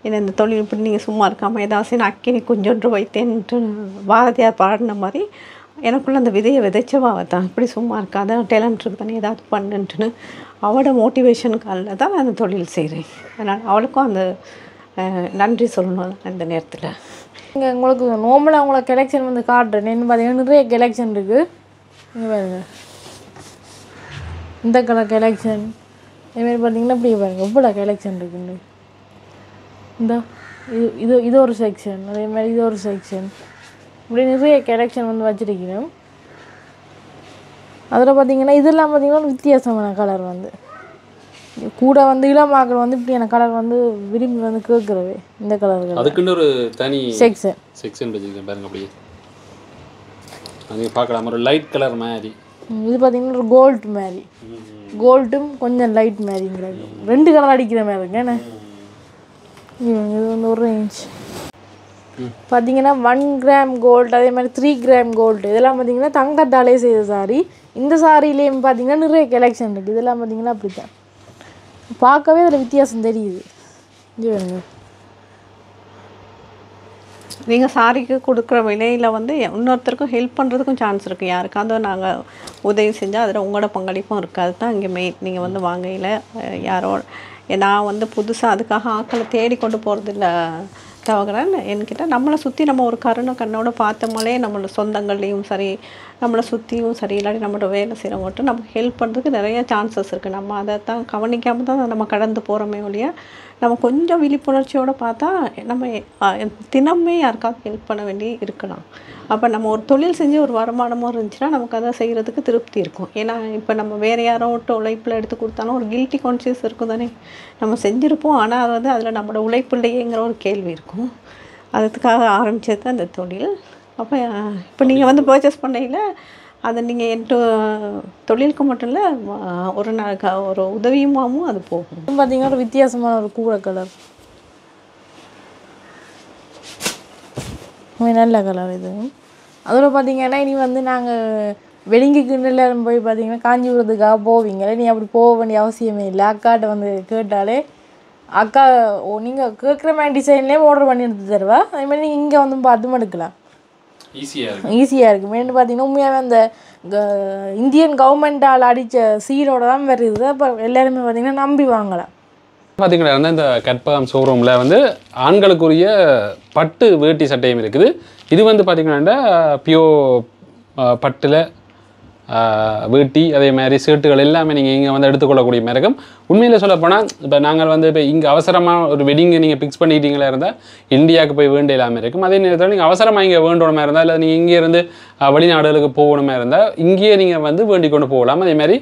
என்ன இந்த தொழில் இப்படி நீங்கள் சும்மா இருக்காமல் ஏதாச்சும் அக்கினி கொஞ்சொன்று வைத்தேன்ட்டு பாரதியார் பாடின மாதிரி எனக்குள்ள அந்த விதையை விதைச்சவா அவள் தான். இப்படி சும்மா இருக்காத, டேலண்ட் இருக்கு தானே, ஏதாவது பண்ணுன்ட்டுன்னு அவளோட மோட்டிவேஷனுக்காக தான் நான் அந்த தொழில் செய்கிறேன். அதனால் அவளுக்கும் அந்த நன்றி சொல்லணும் அந்த நேரத்தில். இங்கே உங்களுக்கு நார்மலாக உங்களை கலெக்ஷன் வந்து காட்டுறேன். என்ன பார்த்தீங்கன்னா நிறைய கலெக்ஷன் இருக்குது. இங்கே பாருங்க, இந்த கலர் கலெக்ஷன். இதுமாரி பார்த்தீங்கன்னா இப்படி பாருங்க எவ்வளோ கலெக்ஷன் இருக்குன்னு. இந்த இது ஒரு செக்ஷன், அதே மாதிரி இது ஒரு செக்ஷன். இப்படி நிறைய கலெக்ஷன் வந்து வச்சுருக்கணும். அதில் பார்த்தீங்கன்னா இதெல்லாம் பார்த்தீங்கன்னா வித்தியாசமான கலர் வந்து கூட வந்து இளமாக்கள் வந்து இப்படி எனக்கு கலர் வந்து விரும்பி வந்து கேட்குறவே இந்த கலர். அதுக்குன்னு ஒரு தனி செக்ஷன் வச்சுருக்கேன் பாருங்க. அப்படியே அது பார்க்கலாம் ஒரு லைட் கலர் மாதிரி. இது பார்த்தீங்கன்னா ஒரு கோல்டு மாதிரி, கோல்டும் கொஞ்சம் லைட் மாதிரிங்கிறது 2 கலர் அடிக்கிற மாதிரி இருக்கு. ஏன்னா இது வந்து ஒரு ரேஞ்ச் பார்த்தீங்கன்னா 1 கிராம் கோல்டு, அதே மாதிரி 3 கிராம் கோல்டு. இதெல்லாம் பார்த்தீங்கன்னா தங்கத்தாலே செய்த சாரி. இந்த சாரிலேயும் பார்த்தீங்கன்னா நிறைய கலெக்ஷன் இருக்குது. இதெல்லாம் பார்த்தீங்கன்னா அப்படி தான் பார்க்கவே அதில் வித்தியாசம் தெரியுது. இது வேணுங்க, நீங்கள் சாரிக்கு கொடுக்குற விலையில் வந்து இன்னொருத்தருக்கும் ஹெல்ப் பண்ணுறதுக்கும் சான்ஸ் இருக்குது. யாருக்காவது நாங்கள் உதவி செஞ்சால் அதில் உங்களோட பங்களிப்பும் இருக்காது தான் இங்கே மெயின். நீங்கள் வந்து வாங்கையில் யாரோ நான் வந்து புதுசாக அதுக்காக ஆக்களை தேடி கொண்டு போகிறதில்ல தவகிறேன். என்கிட்ட நம்மளை சுற்றி நம்ம ஒரு கண்ணோட பார்த்தோம்னாலே நம்மளோட சொந்தங்கள்லேயும் சரி, நம்மளை சுற்றியும் சரி, இல்லாட்டி நம்மளோட வேலை செய்கிறவங்கள்ட்ட நமக்கு ஹெல்ப் பண்ணுறதுக்கு நிறைய சான்சஸ் இருக்குது. நம்ம அதை தான் கவனிக்காமல் தான் நம்ம கடந்து போகிறோமே ஒழிய, நம்ம கொஞ்சம் விழிப்புணர்ச்சியோடு பார்த்தா நம்ம தினமே யாருக்காவது ஹெல்ப் பண்ண வேண்டி இருக்கலாம். அப்போ நம்ம ஒரு தொழில் செஞ்சு ஒரு வருமானமும் இருந்துச்சுன்னா நமக்கு அதை செய்கிறதுக்கு திருப்தி இருக்கும். ஏன்னா இப்போ நம்ம வேறு யாரோட்ட உழைப்பில் எடுத்து கொடுத்தாலும் ஒரு கில்ட்டி கான்ஷியஸ் இருக்கும் தானே. நம்ம செஞ்சுருப்போம், ஆனால் அது வந்து அதில் நம்மளோட உழைப்பு இல்லையேங்கிற ஒரு கேள்வி இருக்கும். அதுக்காக ஆரம்பித்தது தான் இந்த தொழில். அப்போ இப்போ நீங்கள் வந்து பர்ச்சேஸ் பண்ணையில் அதை நீங்கள் என் தொழிலுக்கு மட்டும் இல்லை, ஒரு நாளுக்கு ஒரு உதவியுமாகவும் அது போகும். பார்த்தீங்கன்னா ஒரு வித்தியாசமான ஒரு கூரை கலர், நல்ல கலர் இது. அதில் பார்த்தீங்கன்னா இனி வந்து நாங்கள் வெளிங்குக்கு எல்லாரும் போய் பார்த்தீங்கன்னா காஞ்சிபுரத்துக்காக போவீங்க. நீ அப்படி போக வேண்டிய அவசியமே இல்லை. அக்காட்ட வந்து கேட்டாலே அக்கா நீங்கள் கேட்குற மாதிரி டிசைன்லேயே ஆர்டர் பண்ணி எடுத்து தருவா. அதேமாதிரி நீங்கள் இங்கே வந்து பார்த்தும் எடுக்கலாம், ஈஸியாக இருக்குது. மெயின் பார்த்தீங்கன்னா உண்மையாகவே அந்த இந்தியன் கவர்மெண்ட்டால் அடித்த சீலோட தான் வருது. அப்போ எல்லாருமே பார்த்தீங்கன்னா நம்பி வாங்கலாம். பார்த்தீங்கன்னா இந்த கற்பகம் ஷோரூமில் வந்து ஆண்களுக்குரிய பட்டு வேட்டி சட்டையும் இருக்குது. இது வந்து பார்த்திங்கன்னா பியோ பட்டில் வேட்டி அதே மாதிரி ஷர்ட்டுகள் எல்லாமே நீங்கள் இங்கே வந்து எடுத்துக்கொள்ளக்கூடிய மாதிரி இருக்கும். உண்மையில் சொல்லப்போனால் இப்போ நாங்கள் வந்து இப்போ இங்கே அவசரமாக ஒரு வெட்டிங்கை நீங்கள் ஃபிக்ஸ் பண்ணிட்டீங்களா இருந்தால் இந்தியாவுக்கு போய் வேண்டிய எல்லாமே இருக்கும். அதே நேரத்தில் நீங்கள் அவசரமாக இங்கே வேண்டணுமா இருந்தால் இல்லை நீங்கள் இங்கே இருந்து வெளிநாடுகளுக்கு போகணுமா இருந்தால் இங்கேயே நீங்கள் வந்து வேண்டி கொண்டு போகலாம். அதே மாதிரி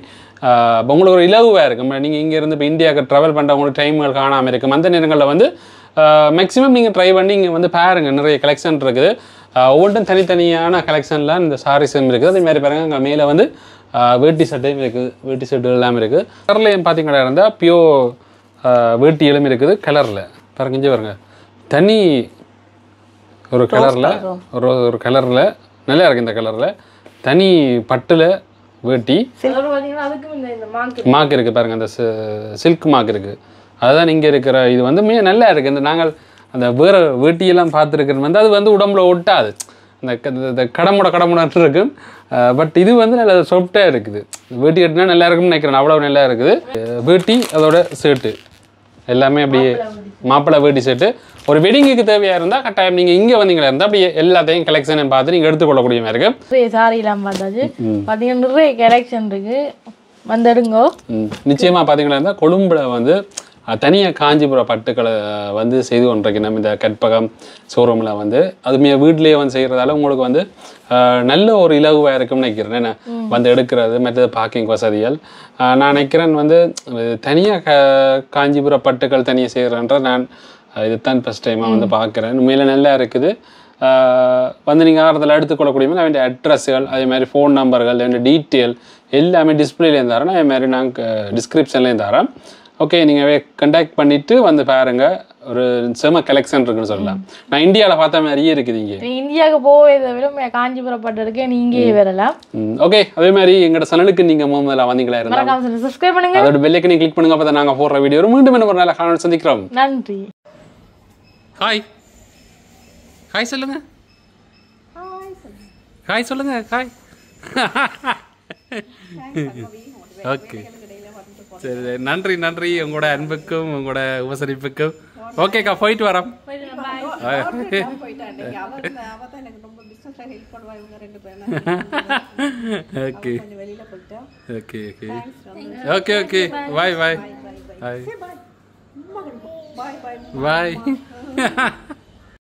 உங்களுக்கு ஒரு இலகுவாக இருக்கும். நீங்கள் இங்கேருந்து இப்போ இந்தியாவுக்கு ட்ராவல் பண்ணுறவங்களுக்கு டைம்கள் காணாமல் இருக்கும். அந்த நேரங்களில் வந்து மேக்ஸிமம் நீங்கள் ட்ரை பண்ணி இங்கே வந்து பாருங்கள், நிறைய கலெக்ஷன் இருக்குது. ஒவ்வொன்றும் தனித்தனியான கலெக்ஷன்லாம் இந்த சாரீஸும் இருக்குது. அதே மாதிரி பாருங்கள் அங்கே மேலே வந்து வேட்டி சட்டையும் இருக்குது, வேட்டி சட்டு எல்லாமே இருக்குது. கலர்லையும் பார்த்தீங்கன்னா இருந்தால் பியோர் வேட்டிகளும் இருக்குது கலரில். பாருங்க இங்கே பாருங்க தனி ஒரு கலரில் ஒரு கலரில் நல்லா இருக்குது. இந்த கலரில் தனி பட்டில் வேட்டி மார்க் இருக்குது பாருங்கள், அந்த சில்க் மார்க் இருக்குது. அதுதான் இங்கே இருக்கிற இது வந்து நல்லா இருக்குது. இந்த நாங்கள் அந்த வேறு வேட்டியெல்லாம் பார்த்துருக்கிறது வந்து அது வந்து உடம்புல ஒட்டாது, அந்த கடமுடன்னு இருக்கும். பட் இது வந்து நல்லா சாஃப்டாக இருக்குது. வேட்டி கட்டினா நல்லா இருக்கும்னு நினைக்கிறேன், அவ்வளோ நல்லா இருக்குது. வேட்டி அதோட ஷர்ட்டு எல்லாமே அப்படியே மாப்பிள்ளை வேட்டி ஷர்ட்டு. ஒரு வெட்டிங்குக்கு தேவையாக இருந்தால் கட்டாயம் நீங்கள் இங்கே வந்தீங்களா இருந்தால் அப்படியே எல்லாத்தையும் கலெக்ஷனையும் பார்த்து நீங்கள் எடுத்துக்கொள்ளக்கூடிய மாதிரி இருக்கும். நிறைய சாரிலாம் பார்த்தாச்சு பார்த்தீங்கன்னா நிறைய கலெக்ஷன் இருக்குது, வந்துடுங்கோ. நிச்சயமாக பார்த்தீங்களா இருந்தால் கொழும்புல வந்து தனியாக காஞ்சிபுரம் பட்டுக்களை வந்து செய்து கொண்டிருக்கு. நம்ம இந்த கற்பகம் ஷோரூமில் வந்து அதுமே வீட்லேயே வந்து செய்கிறதால உங்களுக்கு வந்து நல்ல ஒரு இலகுவாக இருக்கும்னு நினைக்கிறேன். என்ன வந்து எடுக்கிறது மற்றது பார்க்கிங் வசதிகள் நான் நினைக்கிறேன் வந்து தனியாக காஞ்சிபுரம் பட்டுக்கள் தனியாக செய்கிறேன்ற நான் இதுதான் ஃபஸ்ட் டைமாக வந்து பார்க்குறேன். உண்மையில் நல்லா இருக்குது. வந்து நீங்கள் ஆரத்தில் எடுத்துக்கொள்ளக்கூடிய வேண்டிய அட்ரஸ்கள் அதே மாதிரி ஃபோன் நம்பர்கள் வேண்டிய டீட்டெயில் எல்லாமே டிஸ்பிளேலேயும் தரேன், அதே மாதிரி நாங்கள் டிஸ்கிரிப்ஷன்லேயும் தரேன். ஓகே, நீங்கள் கண்டாக்ட் பண்ணிவிட்டு வந்து பாருங்கள். ஒரு செம கலெக்ஷன் இருக்குன்னு சொல்லலாம். நான் இந்தியாவில் பார்த்த மாதிரியே இருக்குது. இங்கே இந்தியாவுக்கு போவதை விட காஞ்சிபுரம் பட்டு இருக்கு, நீங்களே வரலாம். ஓகே, அதே மாதிரி எங்களோட சேனலுக்கு நீங்கள் முதல்ல வந்தீங்களா இருந்தால் சப்ஸ்கிரைப் பண்ணுங்க, அதோட பெல் ஐக்கனை கிளிக் பண்ணுங்க. அப்போ தான் நாங்கள் போடுற வீடியோ மீண்டும் ஒரு நாள் காணொளி சந்திக்கிறோம். நன்றி. ஹாய் ஹாய் சொல்லுங்க, ஹாய் சொல்லுங்க, ஹாய். ஓகே சரி, நன்றி நன்றி உங்களோட அன்புக்கும் உங்களோட உபசரிப்புக்கும். ஓகேக்கா, போயிட்டு வரோம். Okay okay okay okay okay bye bye bye பாய்.